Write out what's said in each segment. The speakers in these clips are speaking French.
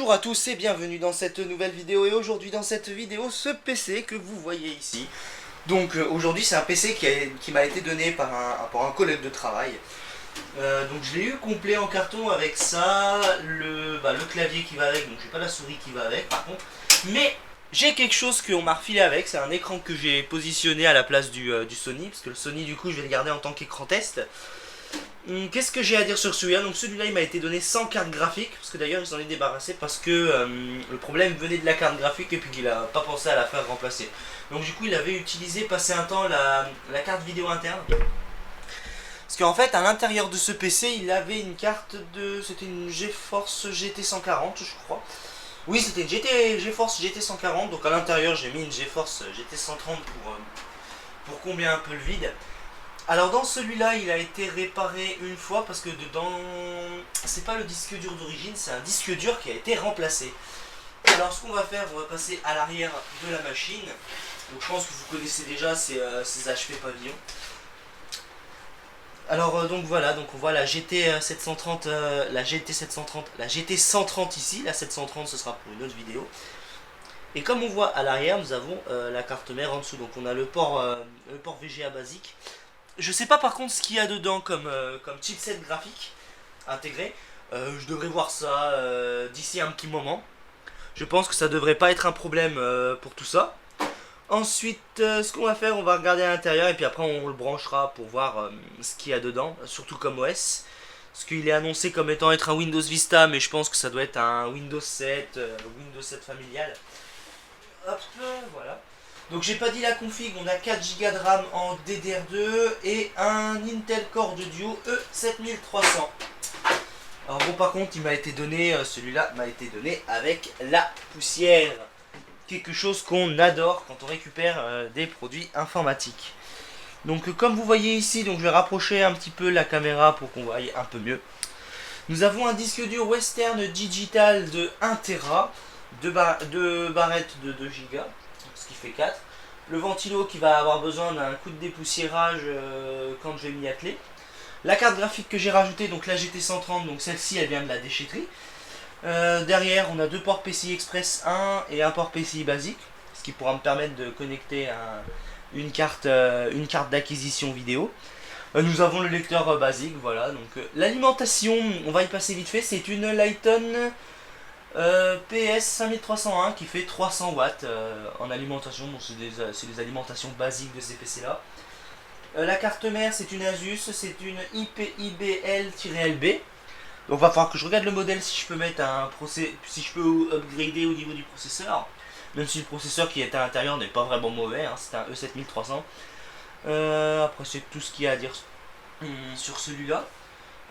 Bonjour à tous et bienvenue dans cette nouvelle vidéo. Et aujourd'hui dans cette vidéo, ce PC que vous voyez ici. Donc aujourd'hui c'est un PC qui m'a été donné par un collègue de travail. Donc je l'ai eu complet en carton avec ça, le clavier qui va avec, donc j'ai pas la souris qui va avec par contre. Mais j'ai quelque chose qu'on m'a refilé avec, c'est un écran que j'ai positionné à la place du Sony. Parce que le Sony du coup je vais le garder en tant qu'écran test. Qu'est-ce que j'ai à dire sur celui-là? Donc celui-là il m'a été donné sans carte graphique, parce que d'ailleurs il s'en est débarrassé parce que le problème venait de la carte graphique et puis qu'il a pas pensé à la faire remplacer. Donc du coup il avait utilisé, passé un temps, la carte vidéo interne. Parce qu'en fait à l'intérieur de ce PC il avait une carte de... C'était une GeForce GT 140 je crois. Oui c'était une GeForce GT 140, donc à l'intérieur j'ai mis une GeForce GT 130 pour combler un peu le vide. Alors dans celui-là, il a été réparé une fois parce que dedans, c'est pas le disque dur d'origine, c'est un disque dur qui a été remplacé. Alors ce qu'on va faire, on va passer à l'arrière de la machine. Donc je pense que vous connaissez déjà ces HP pavillons. Alors donc voilà, donc on voit la GT 730, la GT 730, la GT 130 ici. La 730 ce sera pour une autre vidéo. Et comme on voit à l'arrière, nous avons la carte mère en dessous. Donc on a le port VGA basique. Je sais pas par contre ce qu'il y a dedans comme chipset graphique intégré. Je devrais voir ça d'ici un petit moment. Je pense que ça devrait pas être un problème pour tout ça. Ensuite, ce qu'on va faire, on va regarder à l'intérieur et puis après on le branchera pour voir ce qu'il y a dedans, surtout comme OS. Parce qu'il est annoncé comme étant être un Windows Vista, mais je pense que ça doit être un Windows 7, Windows 7 familial. Hop, voilà. Donc j'ai pas dit la config, on a 4 Go de RAM en DDR2 et un Intel Core de Duo E7300. Alors bon par contre il m'a été donné, celui-là m'a été donné avec la poussière. Quelque chose qu'on adore quand on récupère des produits informatiques. Donc comme vous voyez ici, donc je vais rapprocher un petit peu la caméra pour qu'on voie un peu mieux. Nous avons un disque dur Western Digital de 1 Tera, deux barrettes de 2 Go, ce qui fait 4. Le ventilo qui va avoir besoin d'un coup de dépoussiérage quand je vais m'y atteler. La carte graphique que j'ai rajoutée, donc la GT 130, donc celle-ci elle vient de la déchetterie. Derrière on a deux ports PCI Express 1 et un port PCI basique, ce qui pourra me permettre de connecter une carte d'acquisition vidéo. Nous avons le lecteur basique, voilà. Donc l'alimentation, on va y passer vite fait, c'est une Lighton PS 5301 qui fait 300 watts en alimentation. Donc c'est des alimentations basiques de ces PC là. La carte mère c'est une Asus, c'est une IPIBL-LB. Donc va falloir que je regarde le modèle si je peux mettre si je peux upgrader au niveau du processeur. Même si le processeur qui est à l'intérieur n'est pas vraiment mauvais, hein, c'est un E7300. Après c'est tout ce qu'il y a à dire sur celui-là.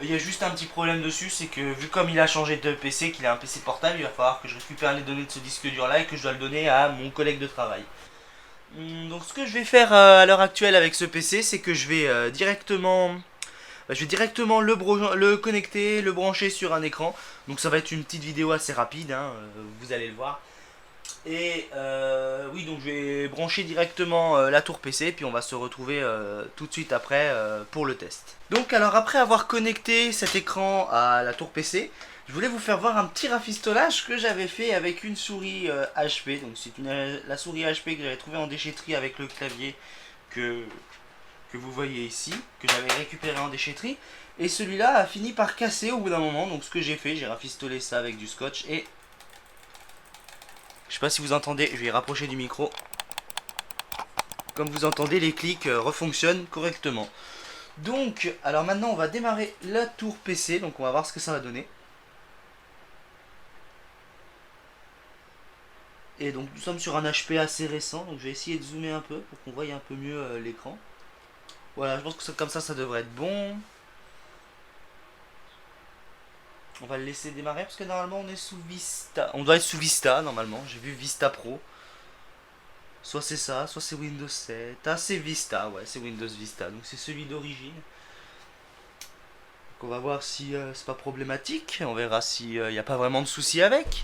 Il y a juste un petit problème dessus, c'est que vu comme il a changé de PC, qu'il a un PC portable, il va falloir que je récupère les données de ce disque dur là et que je dois le donner à mon collègue de travail. Donc ce que je vais faire à l'heure actuelle avec ce PC, c'est que je vais directement le connecter, le brancher sur un écran. Donc ça va être une petite vidéo assez rapide, hein, vous allez le voir. Et oui, donc je vais brancher directement la tour PC, puis on va se retrouver tout de suite après pour le test. Donc alors après avoir connecté cet écran à la tour PC, je voulais vous faire voir un petit rafistolage que j'avais fait avec une souris HP. Donc c'est la souris HP que j'avais trouvée en déchetterie avec le clavier que vous voyez ici, que j'avais récupéré en déchetterie. Et celui-là a fini par casser au bout d'un moment, donc ce que j'ai fait, j'ai rafistolé ça avec du scotch et... Je sais pas si vous entendez, je vais rapprocher du micro. Comme vous entendez, les clics refonctionnent correctement. Donc, alors maintenant on va démarrer la tour PC, donc on va voir ce que ça va donner. Et donc nous sommes sur un HP assez récent, donc je vais essayer de zoomer un peu pour qu'on voie un peu mieux l'écran. Voilà, je pense que comme ça devrait être bon. On va le laisser démarrer parce que normalement on est sous Vista. On doit être sous Vista normalement, j'ai vu Vista Pro. Soit c'est ça, soit c'est Windows 7. Ah c'est Vista, ouais c'est Windows Vista, donc c'est celui d'origine. Donc on va voir si c'est pas problématique, on verra s'il n'y a pas vraiment de soucis avec.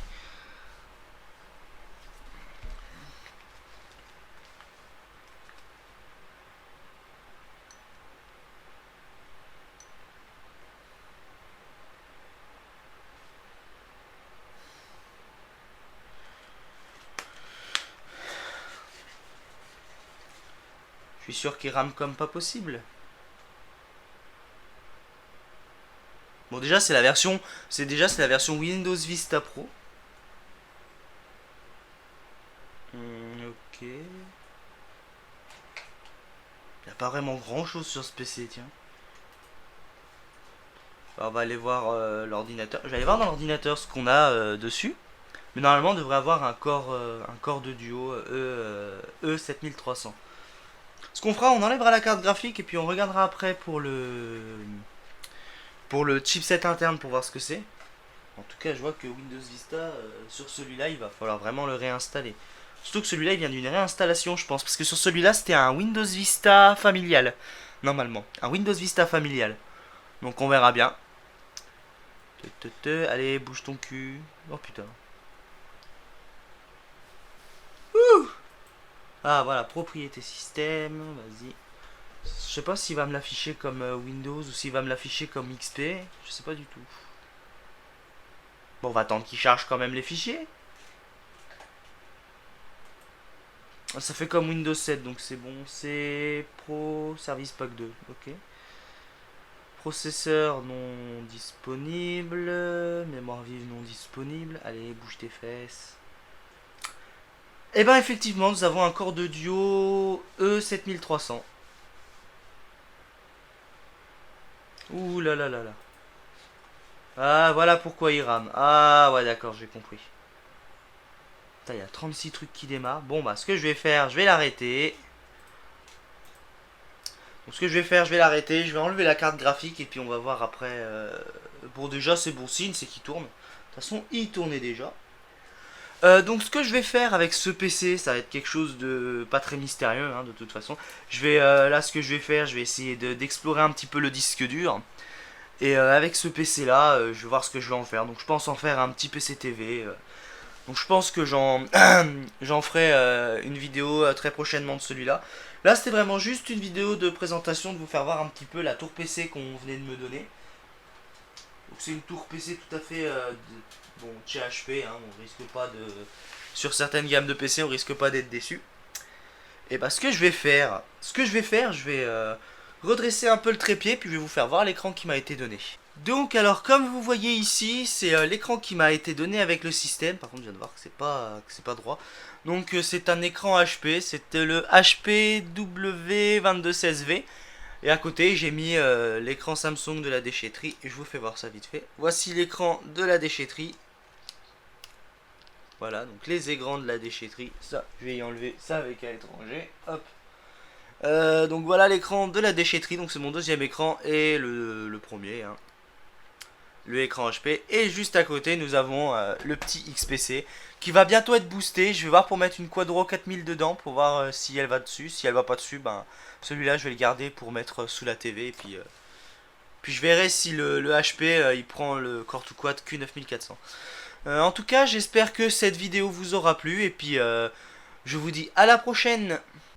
suis sûr qu'il rame comme pas possible. Bon, déjà c'est la version Windows Vista Pro. Ok. Il n'y a pas vraiment grand chose sur ce PC, tiens. Alors, on va aller voir l'ordinateur. Je vais aller voir dans l'ordinateur ce qu'on a dessus. Mais normalement on devrait avoir un corps de duo E7300. Ce qu'on fera, on enlèvera la carte graphique et puis on regardera après pour le chipset interne pour voir ce que c'est. En tout cas, je vois que Windows Vista, sur celui-là, il va falloir vraiment le réinstaller. Surtout que celui-là, il vient d'une réinstallation, je pense. Parce que sur celui-là, c'était un Windows Vista familial. Normalement. Un Windows Vista familial. Donc on verra bien. Allez, bouge ton cul. Oh putain. Ouh. Ah voilà, propriété système. Vas-y. Je sais pas s'il va me l'afficher comme Windows ou s'il va me l'afficher comme XP. Je sais pas du tout. Bon, on va attendre qu'il charge quand même les fichiers. Ça fait comme Windows 7, donc c'est bon. C'est Pro Service Pack 2. Ok. Processeur non disponible. Mémoire vive non disponible. Allez, bouge tes fesses. Et ben effectivement, nous avons un corps de duo E7300. Ouh là là là là. Ah, voilà pourquoi il rame. Ah, ouais, d'accord, j'ai compris. Putain, il y a 36 trucs qui démarrent. Bon, bah, ce que je vais faire, je vais l'arrêter. Donc, ce que je vais faire, je vais l'arrêter. Je vais enlever la carte graphique et puis on va voir après. Bon, déjà, c'est bon signe, c'est qu'il tourne. De toute façon, il tournait déjà. Donc, ce que je vais faire avec ce PC, ça va être quelque chose de pas très mystérieux, hein, de toute façon. Je vais, là, ce que je vais faire, je vais essayer d'explorer un petit peu le disque dur. Et avec ce PC là, je vais voir ce que je vais en faire. Donc je pense en faire un petit PC TV. Donc je pense que j'en ferai une vidéo très prochainement de celui-là. Là c'était vraiment juste une vidéo de présentation, de vous faire voir un petit peu la tour PC qu'on venait de me donner. Donc c'est une tour PC tout à fait bon, chez HP, hein, on risque pas de... Sur certaines gammes de PC on risque pas d'être déçu. Et bah ce que je vais faire, je vais redresser un peu le trépied, puis je vais vous faire voir l'écran qui m'a été donné. Donc alors comme vous voyez ici, c'est l'écran qui m'a été donné avec le système. Par contre je viens de voir que c'est pas droit. Donc c'est un écran HP, c'était le HP W2216V. Et à côté j'ai mis l'écran Samsung de la déchetterie, et je vous fais voir ça vite fait. Voici l'écran de la déchetterie. Voilà, donc les écrans de la déchetterie. Ça, je vais y enlever ça avec un étranger. Hop. Donc voilà l'écran de la déchetterie, donc c'est mon deuxième écran et le premier, hein. Le écran HP. Et juste à côté nous avons le petit XPC qui va bientôt être boosté. Je vais voir pour mettre une Quadro 4000 dedans pour voir si elle va dessus. Si elle va pas dessus, ben celui-là je vais le garder pour mettre sous la TV. Et puis je verrai si le HP il prend le Core 2 Quad Q9400. En tout cas j'espère que cette vidéo vous aura plu. Et puis je vous dis à la prochaine.